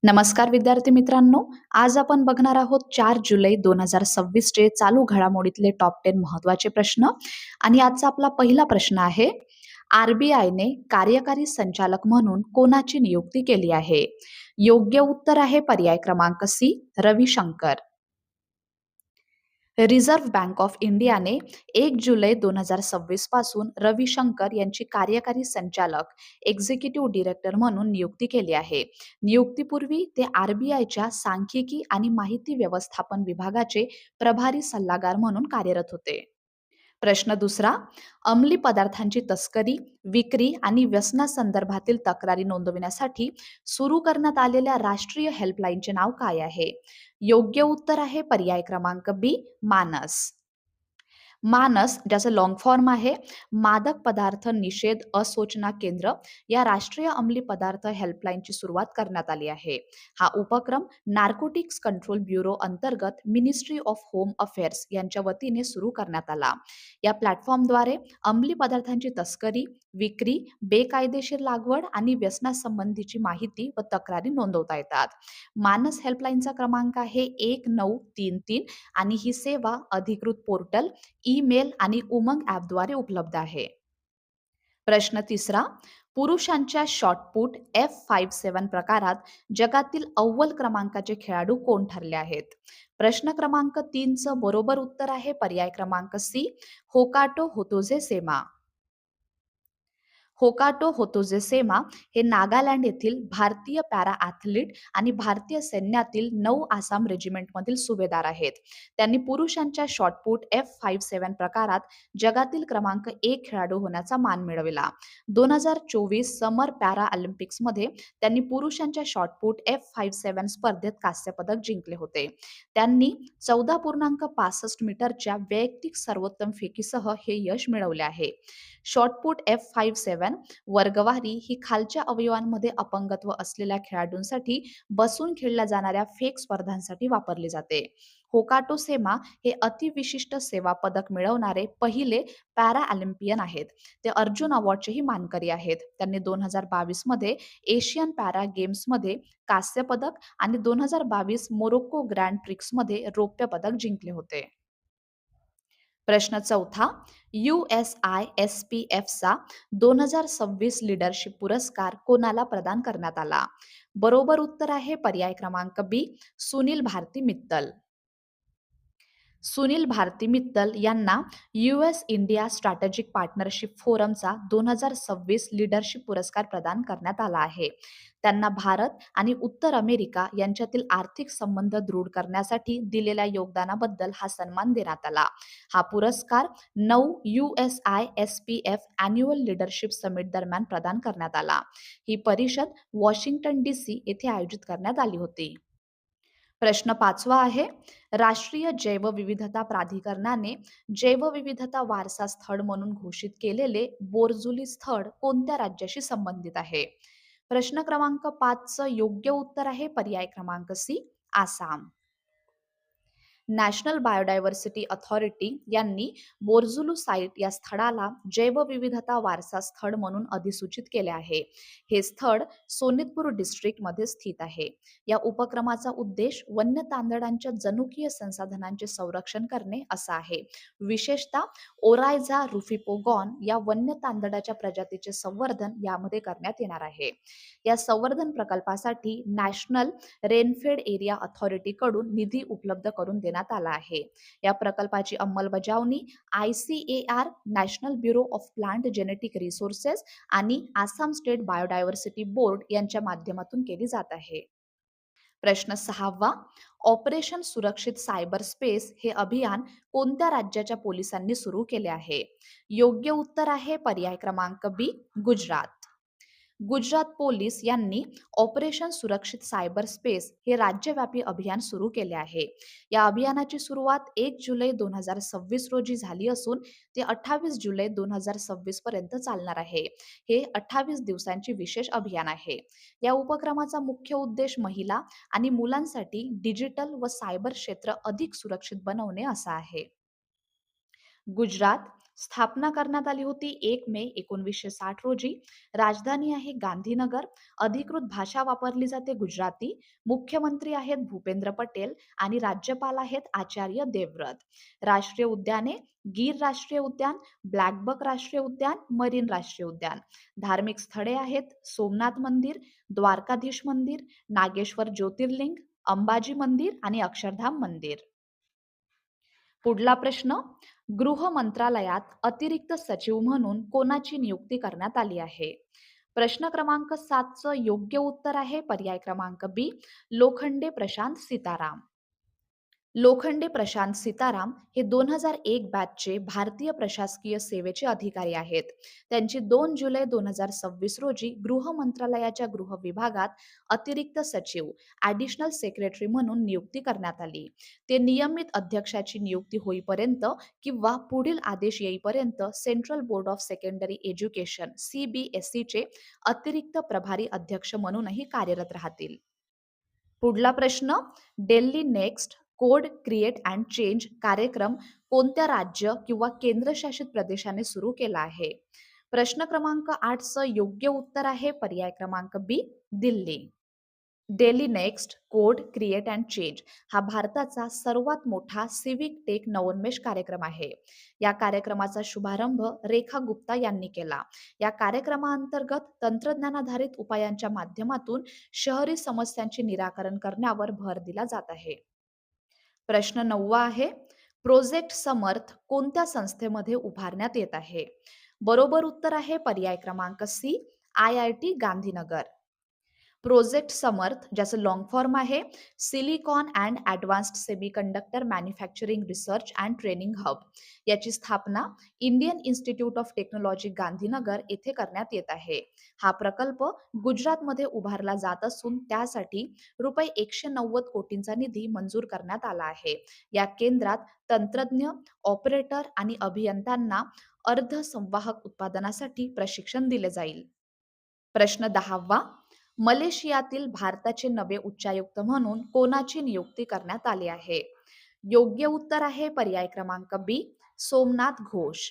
नमस्कार विद्यार्थी मित्रांनो. आज आपण बघणार आहोत 4 जुलै 2026 चे चालू घडामोडीतले टॉप 10 महत्त्वाचे प्रश्न. आणि आजचा आपला पहिला प्रश्न आहे, आर-बी-आयने कार्यकारी संचालक म्हणून कोणाची नियुक्ती केली आहे? योग्य उत्तर आहे पर्याय क्रमांक C, Ravishankar. Reserve bank of इंडियाने 1 जुलै 2026 पासून रविशंकर यांची कार्यकारी संचालक एक्झिक्युटिव्ह डिरेक्टर म्हणून नियुक्ती केली आहे. नियुक्तीपूर्वी ते आर-बी-आयच्या सांख्यिकी आणि माहिती व्यवस्थापन विभागाचे प्रभारी सल्लागार म्हणून कार्यरत होते. प्रश्न दुसरा, अंमली पदार्थांची तस्करी, विक्री आणि व्यसनासंदर्भातील तक्रारी नोंदविण्यासाठी सुरू करण्यात आलेल्या राष्ट्रीय हेल्पलाईनचे नाव काय आहे? योग्य उत्तर आहे पर्याय क्रमांक बी, मानस. मानस, ज्याचं लॉंग फॉर्म आहे मादक पदार्थ निषेध असूचना केंद्र, या राष्ट्रीय अंमली पदार्थ हेल्पलाईनची सुरुवात करण्यात आली आहे. हा उपक्रम नार्कोटिक्स कंट्रोल ब्युरो अंतर्गत मिनिस्ट्री ऑफ होम अफेअर्स यांच्या वतीने सुरू करण्यात आला. या प्लॅटफॉर्मद्वारे अंमली पदार्थांची तस्करी, विक्री, बेकायदेशीर लागवड आणि व्यसनासंबंधीची माहिती व तक्रारी नोंदवता येतात. मानस हेल्पलाईनचा क्रमांक आहे 1933 आणि ही सेवा अधिकृत पोर्टल, ईमेल आणि उमंग ॲपद्वारे उपलब्ध आहे. प्रश्न तिसरा, पुरुषांच्या शॉटपुट F57 प्रकारात जगातील अव्वल क्रमांकाचे खेळाडू कोण ठरले आहेत? प्रश्न क्रमांक 3चं बरोबर उत्तर आहे पर्याय क्रमांक सी, होकाटो होतोजे सेमा. होकाटो होतोजे सेमा हे नागालँड येथील भारतीय पॅरा ॲथलीट आणि भारतीय सैन्यातील 9 आसाम रेजिमेंटमधील सुभेदार आहेत. त्यांनी पुरुषांच्या शॉटपुट F57 प्रकारात जगातील क्रमांक 1 खेळाडू होण्याचा मान मिळवला. 2024 समर पॅरा ऑलिम्पिक्समध्ये त्यांनी पुरुषांच्या शॉटपुट F57 स्पर्धेत कांस्यपदक जिंकले होते. त्यांनी 14.65 मीटरच्या वैयक्तिक सर्वोत्तम फेकीसह हे यश मिळवले आहे. शॉटपुट F57 वर्गवारी ही खालच्या अवयवांमध्ये अपंगत्व असलेल्या खेळाडूंसाठी बसून खेळल्या जाणाऱ्या फेक स्पर्धांसाठी वापरली जाते. होकाटो सेमा हे अतिविशिष्ट सेवा पदक मिळवणारे पहिले पॅरा ऑलिम्पियन आहेत. ते अर्जुन अवॉर्डचेही मानकरी आहेत. त्यांनी 2022 मध्ये एशियन पॅरा गेम्समध्ये कांस्य पदक आणि 2022 मोरोक्को ग्रँड प्रिक्समध्ये रौप्य पदक जिंकले होते. प्रश्न चौथा, USISPFचा 2026 लीडरशिप पुरस्कार कोणाला प्रदान करण्यात आला? बरोबर उत्तर आहे पर्याय क्रमांक बी, सुनील भारती मित्तल. सुनील भारती मित्तल यांना US इंडिया स्ट्रॅटेजिक पार्टनरशिप फोरमचा 2026 लीडरशिप पुरस्कार प्रदान करण्यात आला आहे. त्यांना भारत आणि उत्तर अमेरिका यांच्यातील आर्थिक संबंध दृढ करण्यासाठी दिलेल्या योगदानाबद्दल हा सन्मान देण्यात आला. हा पुरस्कार 9 USISPF ॲन्युअल लीडरशिप समिट दरम्यान प्रदान करण्यात आला. ही परिषद वॉशिंग्टन DC येथे आयोजित करण्यात आली होती. प्रश्न 5वा आहे, राष्ट्रीय जैवविविधता प्राधिकरणाने जैवविविधता वारसा स्थळ म्हणून घोषित केलेले बोरजुली स्थळ कोणत्या राज्याशी संबंधित आहे? प्रश्न क्रमांक 5चं योग्य उत्तर आहे पर्याय क्रमांक C, Assam. National biodiversity authority यांनी बोरझुलू साईट या स्थळाला जैवविविधता वारसा स्थळ म्हणून अधिसूचित केले आहे. हे स्थळ सोनितपूर डिस्ट्रिक्टमध्ये स्थित आहे. या उपक्रमाचा उद्देश वन्य तांदळांच्या जनुकीय संसाधनांचे संरक्षण करणे असा आहे. विशेषतः ओरायझा रुफिपोगॉन या वन्य तांदळाच्या प्रजातीचे संवर्धन यामध्ये करण्यात येणार आहे. या संवर्धन प्रकल्पासाठी नॅशनल रेनफेड एरिया अथॉरिटीकडून निधी उपलब्ध करून देण्यात आला आहे. या प्रकल्पाची अंमलबजावणी ICAR, national bureau of plant genetic resources आणि आसाम स्टेट बायोडायव्हर्सिटी बोर्ड यांच्या माध्यमातून केली जात आहे. प्रश्न 6वा, ऑपरेशन सुरक्षित सायबर स्पेस हे अभियान कोणत्या राज्याच्या पोलिसांनी सुरू केले आहे? योग्य उत्तर आहे पर्याय क्रमांक बी, गुजरात. गुजरात पोलीस यांनी ऑपरेशन सुरक्षित सायबर स्पेस हे राज्यव्यापी अभियान सुरू केले आहे. या अभियानाची सुरुवात 1 जुलै 2026 रोजी झाली असून ते 28 जुलै 2026 पर्यंत चालणार आहे. हे 28 दिवसांचे विशेष अभियान आहे. या उपक्रमाचा मुख्य उद्देश महिला आणि मुलांसाठी डिजिटल व सायबर क्षेत्र अधिक सुरक्षित बनवणे असा आहे. गुजरात, स्थापना करण्यात आली होती 1 मे 1960 रोजी. राजधानी आहे गांधीनगर. अधिकृत भाषा वापरली जाते गुजराती. मुख्यमंत्री आहेत भूपेंद्र पटेल आणि राज्यपाल आहेत आचार्य देवव्रत. राष्ट्रीय उद्याने गीर राष्ट्रीय उद्यान, ब्लॅकबक राष्ट्रीय उद्यान, मरीन राष्ट्रीय उद्यान. धार्मिक स्थळे आहेत सोमनाथ मंदिर, द्वारकाधीश मंदिर, नागेश्वर ज्योतिर्लिंग, अंबाजी मंदिर आणि अक्षरधाम मंदिर. पुढला प्रश्न, गृह मंत्रालयात अतिरिक्त सचिव म्हणून कोणाची नियुक्ती करण्यात आली आहे? प्रश्न क्रमांक 7चं योग्य उत्तर आहे पर्याय क्रमांक बी, लोखंडे प्रशांत सीताराम. लोखंडे प्रशांत सीताराम हे 2001 बॅचचे भारतीय प्रशासकीय सेवेचे अधिकारी आहेत. त्यांची 2 जुलै 2026 रोजी गृह मंत्रालयाच्या गृह विभागात अतिरिक्त सचिव ॲडिशनल सेक्रेटरी म्हणून नियुक्ती करण्यात आली. ते नियमित अध्यक्षाची नियुक्ती होईपर्यंत किंवा पुढील आदेश येईपर्यंत central board of secondary education CBSEचे अतिरिक्त प्रभारी अध्यक्ष म्हणूनही कार्यरत राहतील. पुढला प्रश्न, Delhi next code create and change कार्यक्रम कोणत्या राज्य किंवा केंद्रशासित प्रदेशाने सुरू केला आहे? प्रश्न क्रमांक 8चं योग्य उत्तर आहे पर्याय क्रमांक B, Delhi. Delhi next code create and change हा भारताचा सर्वात मोठा सिविक टेक नवोन्मेष कार्यक्रम आहे. या कार्यक्रमाचा शुभारंभ रेखा गुप्ता यांनी केला. या कार्यक्रमाअंतर्गत तंत्रज्ञानाधारित उपायांच्या माध्यमातून शहरी समस्यांचे निराकरण करण्यावर भर दिला जात आहे. प्रश्न 9 आहे, प्रोजेक्ट समर्थ कोणत्या संस्थेमध्ये उभारण्यात येत आहे? बरोबर उत्तर आहे पर्याय क्रमांक सी, IIT गांधीनगर. प्रोजेक्ट समर्थ ज्याचं लॉंग फॉर्म आहे silicon and advanced semiconductor manufacturing research and training hub, याची स्थापना Indian institute of technology Gandhinagar येथे करण्यात येत आहे. हा प्रकल्प गुजरातमध्ये उभारला जात असून त्यासाठी रुपये 190 कोटींचा निधी मंजूर करण्यात आला आहे. या केंद्रात तंत्रज्ञ, ऑपरेटर आणि अभियंत्यांना अर्धसंवाहक उत्पादनासाठी प्रशिक्षण दिले जाईल. प्रश्न 10वा, मलेशियातील भारताचे नवे उच्चायुक्त म्हणून कोणाची नियुक्ती करण्यात आली आहे? योग्य उत्तर आहे पर्याय क्रमांक बी, सोमनाथ घोष.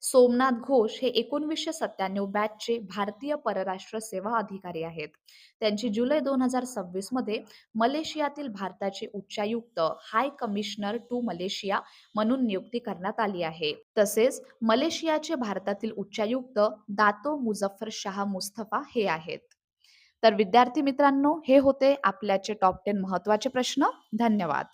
सोमनाथ घोष हे 1997 बॅचचे भारतीय परराष्ट्र सेवा अधिकारी आहेत. त्यांची जुलै 2026 मध्ये मलेशियातील भारताचे उच्चायुक्त हाय कमिशनर टू मलेशिया म्हणून नियुक्ती करण्यात आली आहे. तसेच मलेशियाचे भारतातील उच्चायुक्त दातो मुझफ्फर शाह मुस्तफा हे आहेत. तर विद्यार्थी मित्रांनो, हे होते आपल्याचे टॉप 10 महत्त्वाचे प्रश्न. धन्यवाद.